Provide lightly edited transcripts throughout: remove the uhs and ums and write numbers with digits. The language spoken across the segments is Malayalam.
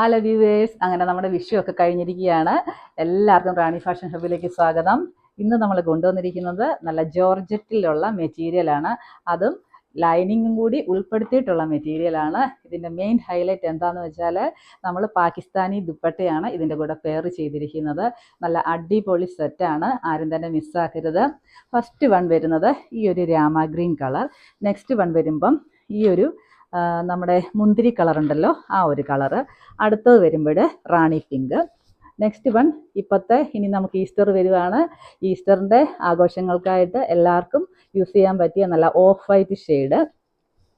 ഹലോ വ്യൂവേഴ്സ്, അങ്ങനെ നമ്മുടെ വിഷു ഒക്കെ കഴിഞ്ഞിരിക്കുകയാണ്. എല്ലാവർക്കും റാണി ഫാഷൻ ഹബിലേക്ക് സ്വാഗതം. ഇന്ന് നമ്മൾ കൊണ്ടുവന്നിരിക്കുന്നത് നല്ല ജോർജറ്റിലുള്ള മെറ്റീരിയലാണ്. അതും ലൈനിങ്ങും കൂടി ഉൾപ്പെടുത്തിയിട്ടുള്ള മെറ്റീരിയലാണ്. ഇതിൻ്റെ മെയിൻ ഹൈലൈറ്റ് എന്താണെന്ന് വെച്ചാൽ നമ്മൾ പാകിസ്ഥാനി ദുപ്പട്ടയാണ് ഇതിൻ്റെ കൂടെ പെയർ ചെയ്തിരിക്കുന്നത്. നല്ല അടിപൊളി സെറ്റാണ്, ആരും തന്നെ മിസ്സാക്കരുത്. ഫസ്റ്റ് വൺ വരുന്നത് ഈ ഒരു Rama green colour. Next one വരുമ്പം ഈ ഒരു നമ്മുടെ മുന്തിരി കളർ ഉണ്ടല്ലോ, ആ ഒരു കളറ്. അടുത്തത് വരുമ്പോൾ റാണി പിങ്ക്. നെക്സ്റ്റ് വൺ ഇപ്പോഴത്തെ ഇനി നമുക്ക് ഈസ്റ്റർ വരുവാണ്. ഈസ്റ്ററിൻ്റെ ആഘോഷങ്ങൾക്കായിട്ട് എല്ലാവർക്കും യൂസ് ചെയ്യാൻ പറ്റിയ നല്ല ഓഫ് വൈറ്റ് ഷെയ്ഡ്.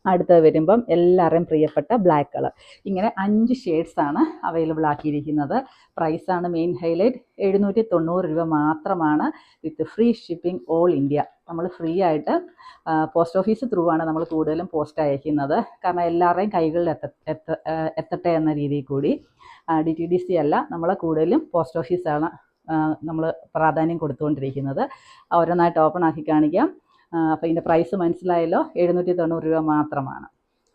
അടുത്തത് വരുമ്പം എല്ലാവരുടെയും പ്രിയപ്പെട്ട ബ്ലാക്ക് കളർ. ഇങ്ങനെ 5 ഷെയ്ഡ്സാണ് അവൈലബിൾ ആക്കിയിരിക്കുന്നത്. പ്രൈസാണ് മെയിൻ ഹൈലൈറ്റ്. 790 രൂപ മാത്രമാണ്, വിത്ത് ഫ്രീ ഷിപ്പിംഗ് ഓൾ ഇന്ത്യ. നമ്മൾ ഫ്രീ ആയിട്ട് പോസ്റ്റ് ഓഫീസ് ത്രൂ ആണ് നമ്മൾ കൂടുതലും പോസ്റ്റ് അയക്കുന്നത്. കാരണം എല്ലാവരുടെയും കൈകളിൽ എത്തട്ടെ എന്ന രീതിയിൽ കൂടി. DTDC അല്ല, നമ്മൾ കൂടുതലും പോസ്റ്റ് ഓഫീസാണ് നമ്മൾ പ്രാധാന്യം കൊടുത്തുകൊണ്ടിരിക്കുന്നത്. ഓരോന്നായിട്ട് ഓപ്പൺ ആക്കി കാണിക്കാം. അപ്പോൾ ഇതിൻ്റെ പ്രൈസ് മനസ്സിലായല്ലോ, 790 രൂപ മാത്രമാണ്.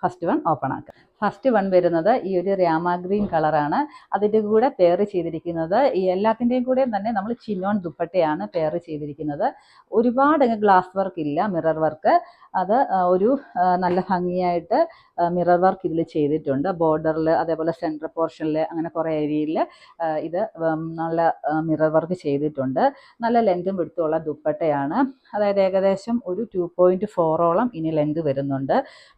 ഫസ്റ്റ് വൺ ഓപ്പൺ ആക്കുക. ഫസ്റ്റ് വൺ വരുന്നത് ഈ ഒരു രാമ ഗ്രീൻ കളറാണ്. അതിൻ്റെ കൂടെ പെയർ ചെയ്തിരിക്കുന്നത് ഈ എല്ലാത്തിൻ്റെയും കൂടെ തന്നെ നമ്മൾ ചിനോൺ ദുപ്പട്ടയാണ് പെയർ ചെയ്തിരിക്കുന്നത്. ഒരുപാട് ഗ്ലാസ് വർക്ക് ഇല്ല, മിറർ വർക്ക്. അത് ഒരു നല്ല ഭംഗിയായിട്ട് മിറർ വർക്ക് ഇതിൽ ചെയ്തിട്ടുണ്ട്. ബോർഡറിൽ, അതേപോലെ സെൻട്രൽ പോർഷനിൽ, അങ്ങനെ കുറേ ഏരിയയിൽ ഇത് നല്ല മിറർ വർക്ക് ചെയ്തിട്ടുണ്ട്. നല്ല ലെങ്തും വിടുത്തുള്ള ദുപ്പട്ടയാണ്. അതായത് ഏകദേശം ഒരു 2.4ഓളം ഇനി ലെങ്ത് വരുന്നുണ്ട്.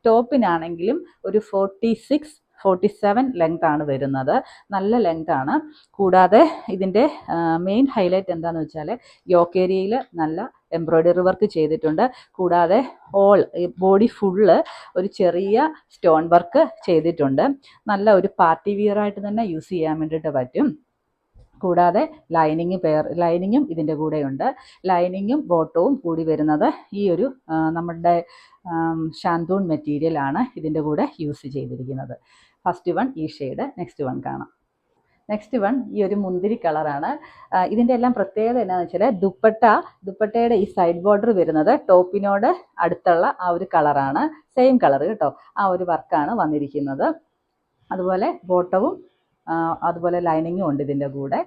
ടോപ്പിനാണെങ്കിലും ഒരു 47 ലെങ്ത് ആണ് വരുന്നത്. നല്ല ലെങ്ത് ആണ്. കൂടാതെ ഇതിൻ്റെ മെയിൻ ഹൈലൈറ്റ് എന്താണെന്ന് വെച്ചാൽ യോക്ക് ഏരിയയിൽ നല്ല എംബ്രോയ്ഡറി വർക്ക് ചെയ്തിട്ടുണ്ട്. കൂടാതെ ബോഡി ഫുള്ള് ഒരു ചെറിയ സ്റ്റോൺ വർക്ക് ചെയ്തിട്ടുണ്ട്. നല്ല ഒരു പാർട്ടി വിയർ ആയിട്ട് തന്നെ യൂസ് ചെയ്യാൻ വേണ്ടിയിട്ട് പറ്റും. കൂടാതെ ലൈനിങ്ങും ഇതിൻ്റെ കൂടെയുണ്ട്. ലൈനിങ്ങും ബോട്ടവും കൂടി വരുന്നത് ഈ ഒരു നമ്മുടെ ഷാന്തൂൺ മെറ്റീരിയലാണ് ഇതിൻ്റെ കൂടെ യൂസ് ചെയ്തിരിക്കുന്നത്. ഫസ്റ്റ് വൺ ഈ ഷെയ്ഡ്. നെക്സ്റ്റ് വൺ കാണാം. നെക്സ്റ്റ് വൺ ഈ ഒരു മുന്തിരി കളറാണ്. ഇതിൻ്റെ എല്ലാം പ്രത്യേകത എന്താണെന്ന് വെച്ചാൽ ദുപ്പട്ടയുടെ ഈ സൈഡ് ബോർഡർ വരുന്നത് ടോപ്പിനോട് അടുത്തുള്ള ആ ഒരു കളറാണ്. സെയിം കളർ കേട്ടോ, ആ ഒരു വർക്കാണ് വന്നിരിക്കുന്നത്. അതുപോലെ ബോട്ടവും അതുപോലെ ലൈനിങ്ങും ഉണ്ട് ഇതിൻ്റെ കൂടെ.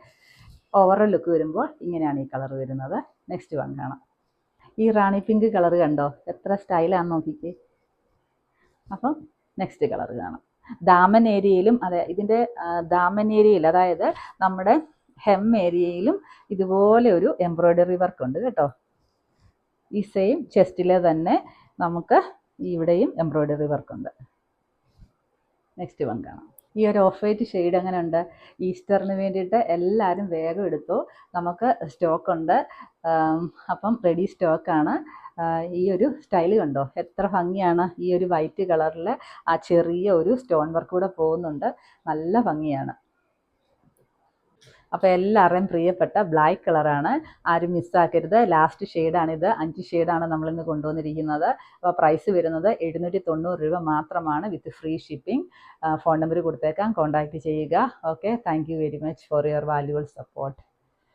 ഓവറോൾ ലുക്ക് വരുമ്പോൾ ഇങ്ങനെയാണ് ഈ കളർ വരുന്നത്. നെക്സ്റ്റ് വൺ കാണാം. ഈ റാണി പിങ്ക് കളർ കണ്ടോ, എത്ര സ്റ്റൈലാണെന്ന് നോക്കിക്കേ. അപ്പം നെക്സ്റ്റ് കളർ കാണാം. ദാമൻ ഏരിയയിലും ഇതിൻ്റെ ദാമൻ ഏരിയയിൽ, അതായത് നമ്മുടെ ഹെം ഏരിയയിലും ഇതുപോലെ ഒരു എംബ്രോയ്ഡറി വർക്ക് ഉണ്ട് കേട്ടോ. ഈ സെയിം ചെസ്റ്റിലെ തന്നെ നമുക്ക് ഇവിടെയും എംബ്രോയ്ഡറി വർക്ക് ഉണ്ട്. നെക്സ്റ്റ് വൺ കാണാം. ഈ ഒരു ഓഫ് വൈറ്റ് ഷെയ്ഡ് എങ്ങനെ ഉണ്ട്? ഈസ്റ്ററിന് വേണ്ടിയിട്ട് എല്ലാവരും വേഗം എടുത്തു, നമുക്ക് സ്റ്റോക്ക് ഉണ്ട്. അപ്പം റെഡി സ്റ്റോക്കാണ്. ഈ ഒരു സ്റ്റൈൽ കണ്ടോ, എത്ര ഭംഗിയാണ്. ഈ ഒരു വൈറ്റ് കളറിൽ ആ ചെറിയ ഒരു സ്റ്റോൺ വർക്ക് കൂടെ പോകുന്നുണ്ട്, നല്ല ഭംഗിയാണ്. അപ്പോൾ എല്ലാവരുടെയും പ്രിയപ്പെട്ട ബ്ലാക്ക് കളറാണ്, ആരും മിസ്സാക്കരുത്. ലാസ്റ്റ് ഷെയ്ഡാണിത്. 5 ഷെയ്ഡാണ് നമ്മളിന്ന് കൊണ്ടുവന്നിരിക്കുന്നത്. അപ്പോൾ പ്രൈസ് വരുന്നത് 790 രൂപ മാത്രമാണ്, വിത്ത് ഫ്രീ ഷിപ്പിംഗ്. ഫോൺ നമ്പർ കൊടുത്തേക്കാം, കോൺടാക്റ്റ് ചെയ്യുക. Okay, thank you very much for your valuable support.